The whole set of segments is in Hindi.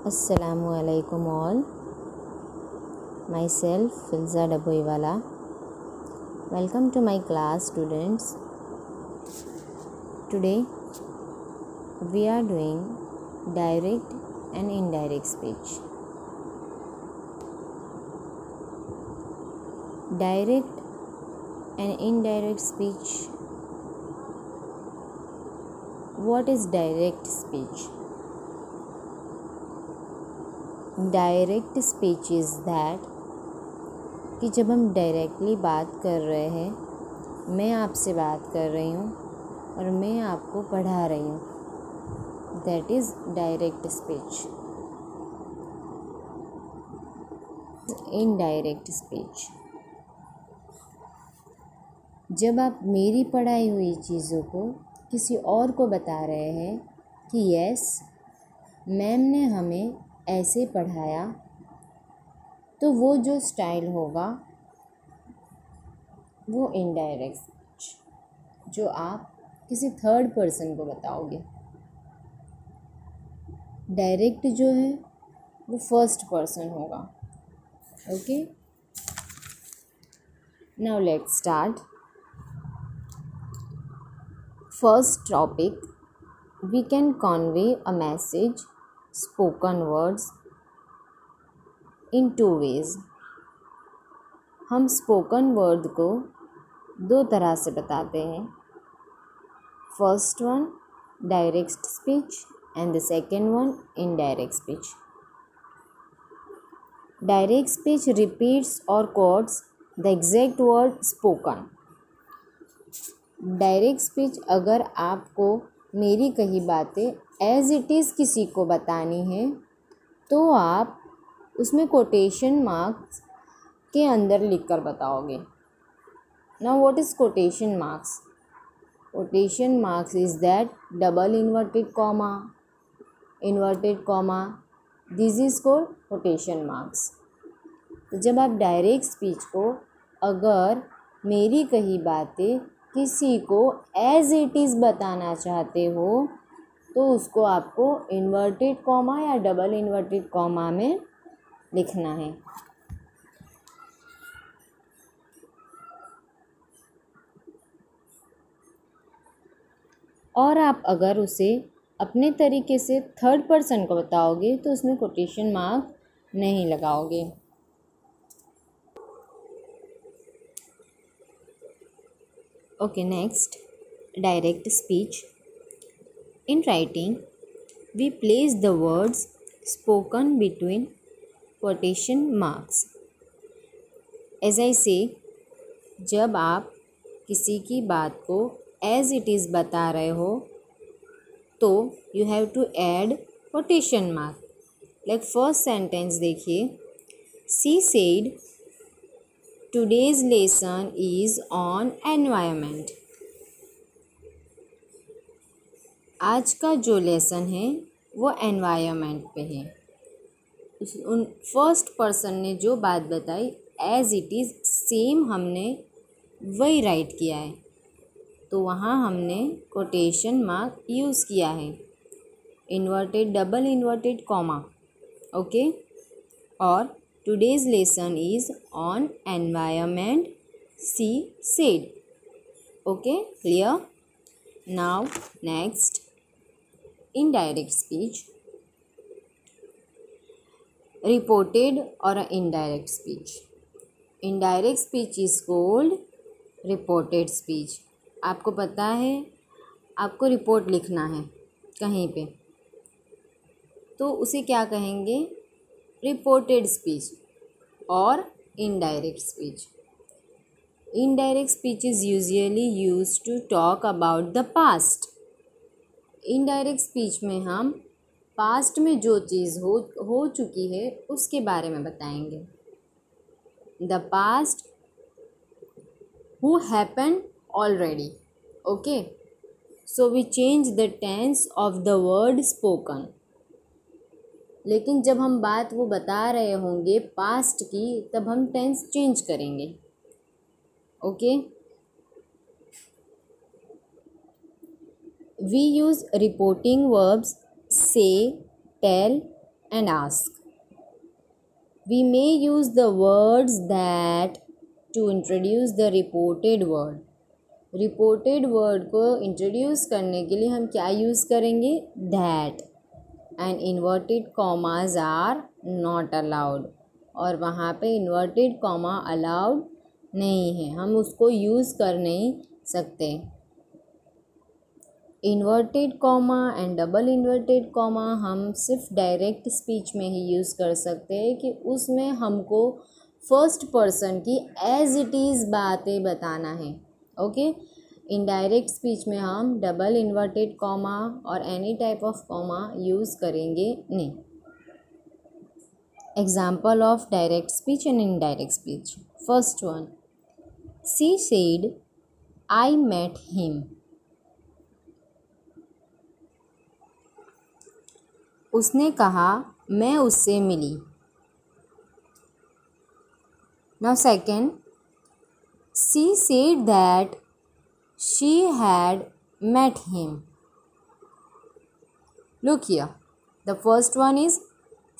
Assalamualaikum all. Myself Filza Daboiwala. Welcome to my class, students. Today we are doing direct and indirect speech. Direct and indirect speech. What is direct speech? Direct speech is that कि जब हम डायरेक्टली बात कर रहे हैं, मैं आपसे बात कर रही हूँ और मैं आपको पढ़ा रही हूँ, that is direct speech. Indirect speech, जब आप मेरी पढ़ाई हुई चीज़ों को किसी और को बता रहे हैं कि यस मैम ने हमें ऐसे पढ़ाया, तो वो जो स्टाइल होगा वो इनडायरेक्ट स्पीच, जो आप किसी थर्ड पर्सन को बताओगे. डायरेक्ट जो है वो फर्स्ट पर्सन होगा. Okay, now let's start. First topic, we can convey a message spoken words in 2 ways. हम स्पोकन वर्ड को 2 तरह से बताते हैं. First one direct speech and the second one indirect speech. Direct speech repeats और quotes the exact word spoken. Direct speech अगर आपको मेरी कही बातें एज इट इज़ किसी को बतानी है तो आप उसमें कोटेशन मार्क्स के अंदर लिखकर बताओगे. Now what is quotation marks? Quotation marks is that double inverted comma, this is called quotation marks. तो जब आप डायरेक्ट स्पीच को अगर मेरी कही बातें किसी को एज इट इज़ बताना चाहते हो तो उसको आपको इन्वर्टेड कॉमा या डबल इन्वर्टेड कॉमा में लिखना है. और आप अगर उसे अपने तरीके से थर्ड पर्सन को बताओगे तो उसमें कोटेशन मार्क नहीं लगाओगे. Okay, next direct speech. In writing, we place the words spoken between quotation marks. As I say, जब आप किसी की बात को as it is बता रहे हो तो you have to add quotation mark. Like first sentence देखिए, she said today's lesson is on environment. आज का जो लेसन है वो एनवायरनमेंट पे है. उन फर्स्ट पर्सन ने जो बात बताई एज इट इज़ सेम हमने वही राइट किया है, तो वहाँ हमने कोटेशन मार्क यूज़ किया है, inverted double inverted comma. Okay, और today's lesson is on environment she said. Okay, clear. Now next indirect speech. Reported or indirect speech. Indirect speech is called reported speech. आपको पता है आपको रिपोर्ट लिखना है कहीं पे, तो उसे क्या कहेंगे? रिपोर्टेड स्पीच और indirect speech. Indirect speech is usually used to talk about the past. Indirect speech में हम पास्ट में जो चीज़ हो चुकी है उसके बारे में बताएंगे. The past who happen already. Okay, so we change the tense of the word spoken. लेकिन जब हम बात वो बता रहे होंगे पास्ट की तब हम टेंस चेंज करेंगे. Okay, we use reporting verbs say, tell and ask. We may use the words that to introduce the reported word. Reported word को इंट्रोड्यूस करने के लिए हम क्या यूज़ करेंगे? That. And inverted commas are not allowed. और वहाँ पे इन्वर्टेड कॉमा अलाउड नहीं है, हम उसको यूज़ कर नहीं सकते. Inverted comma and double inverted comma हम सिर्फ डायरेक्ट स्पीच में ही यूज़ कर सकते हैं कि उसमें हमको फर्स्ट पर्सन की एज इट इज़ बातें बताना है. ओके. इनडायरेक्ट स्पीच में हम डबल इन्वर्टेड कॉमा और any type of comma use करेंगे नहीं. Example of direct speech and indirect speech. First one, she said I met him. उसने कहा मैं उससे मिली. Now second, she said that she had met him. Look here. The first one is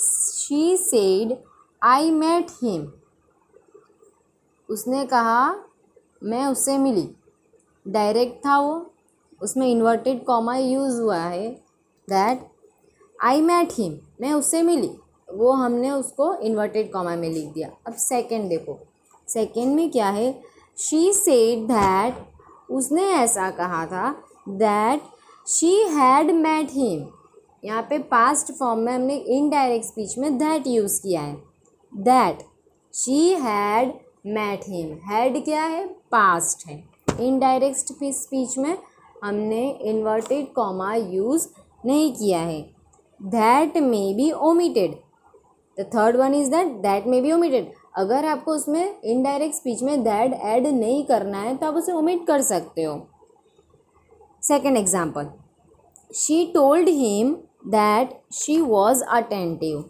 she said I met him. उसने कहा मैं उससे मिली. डायरेक्ट था वो, उसमें इन्वर्टेड कॉमा यूज़ हुआ है. दैट I met him, मैं उससे मिली, वो हमने उसको इन्वर्टेड कॉमा में लिख दिया. अब सेकेंड देखो, सेकेंड में क्या है? शी सेड दैट, उसने ऐसा कहा था. That she had met him. यहाँ पे पास्ट फॉर्म में हमने इनडायरेक्ट स्पीच में दैट यूज़ किया है. That she had met him. Had क्या है? पास्ट है. इनडायरेक्ट स्पीच में हमने इन्वर्टेड कॉमा यूज़ नहीं किया है. That may be omitted. The third one is that may be omitted. अगर आपको उसमें इनडायरेक्ट स्पीच में दैट ऐड नहीं करना है तो आप उसे ओमिट कर सकते हो. Second example, she told him that she was attentive.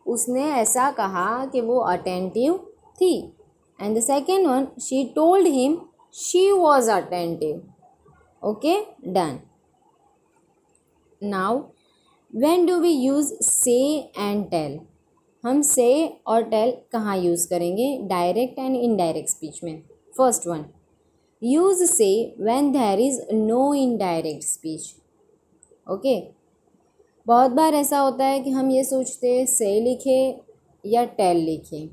उसने ऐसा कहा कि वो अटेंटिव थी. And the second one, she told him she was attentive. Okay, done. Now when do we use say and tell? हम से और टेल कहाँ यूज़ करेंगे? डायरेक्ट एंड इनडायरेक्ट स्पीच में. First one, use say when there is no indirect speech. Okay. बहुत बार ऐसा होता है कि हम ये सोचते हैं से लिखें या टेल लिखें.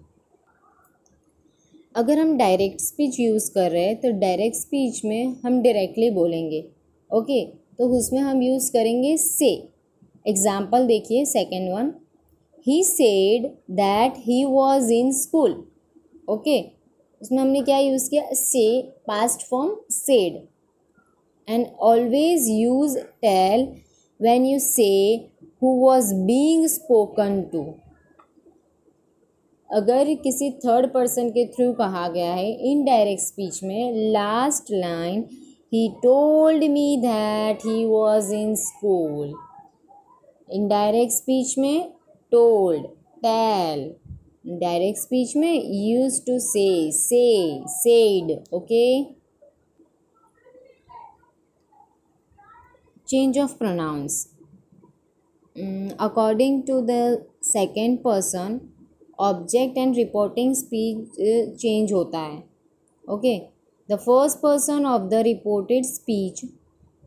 अगर हम डायरेक्ट स्पीच यूज़ कर रहे हैं तो डायरेक्ट स्पीच में हम डायरेक्टली बोलेंगे. ओके. तो उसमें हम यूज़ करेंगे से. एग्जाम्पल देखिए, second one, he said that he was in school. Okay. उसमें हमने क्या यूज़ किया? Say, past form said. And always use tell when you say who was being spoken to. अगर किसी थर्ड पर्सन के थ्रू कहा गया है इनडायरेक्ट स्पीच में, last line he told me that he was in school. Indirect speech में told, tell. डायरेक्ट स्पीच में used to say, said. okay. Change of pronouns. According to the second person, object and reporting speech change होता है. okay. The first person of the reported speech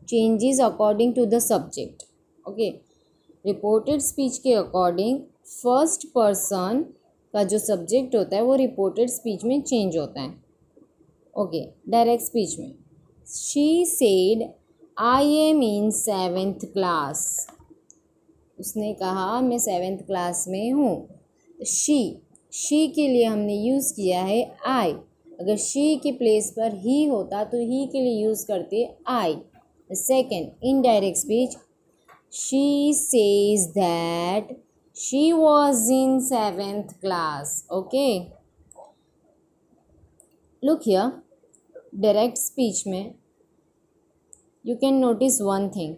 changes according to the subject. okay. Reported speech के अकॉर्डिंग फर्स्ट पर्सन का जो सब्जेक्ट होता है वो रिपोर्टेड स्पीच में चेंज होता है. ओके. डायरेक्ट स्पीच में she said I am in 7th class. उसने कहा मैं 7th क्लास में हूँ. शी के लिए हमने यूज़ किया है आई. अगर शी के प्लेस पर ही होता तो ही के लिए यूज़ करते आई. Second, indirect speech, she says that she was in 7th class. okay. look here, direct speech में you can notice one thing,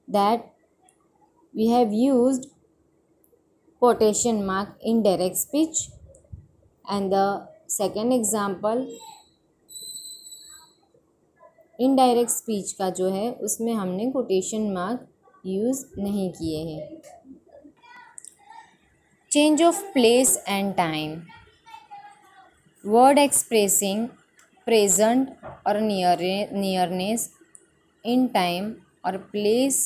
that we have used quotation mark in direct speech, and the second example indirect speech का जो है उसमें हमने कोटेशन मार्क यूज़ नहीं किए हैं। Change of place and time, word expressing present और nearness in time or place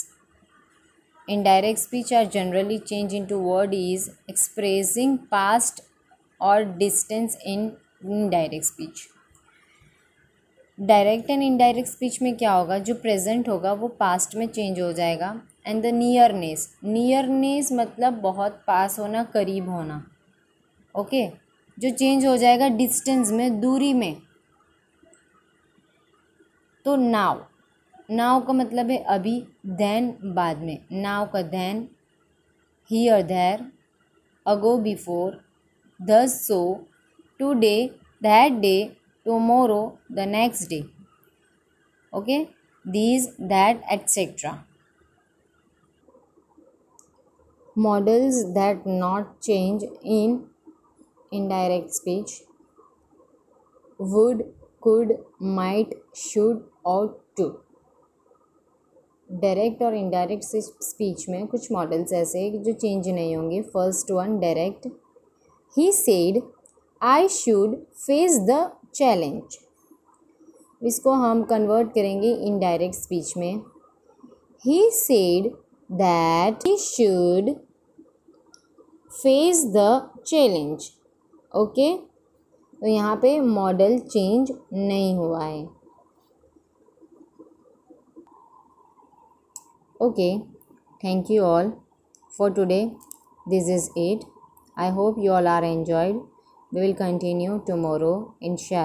in direct speech are generally changed into word is expressing past or distance in indirect speech. Direct and indirect speech में क्या होगा, जो प्रेजेंट होगा वो पास्ट में चेंज हो जाएगा। एंड द नियरनेस मतलब बहुत पास होना, करीब होना, ओके जो चेंज हो जाएगा डिस्टेंस में, दूरी में। तो नाव का मतलब है अभी, देन बाद में, नाव का then, here there, ago before, this so, today that day, tomorrow the next day, okay these that etcetera. Modals that not change in indirect speech, would, could, might, should और टू। डायरेक्ट और इनडायरेक्ट स्पीच में कुछ मॉडल्स ऐसे हैं जो चेंज नहीं होंगे। First one direct, he said I should face the challenge. इसको हम कन्वर्ट करेंगे इनडायरेक्ट स्पीच में, he said that he should face the challenge, okay तो यहाँ पे मॉडल चेंज नहीं हुआ है। Okay, thank you all for today. This is it. I hope you all are enjoyed. We will continue tomorrow, inshallah.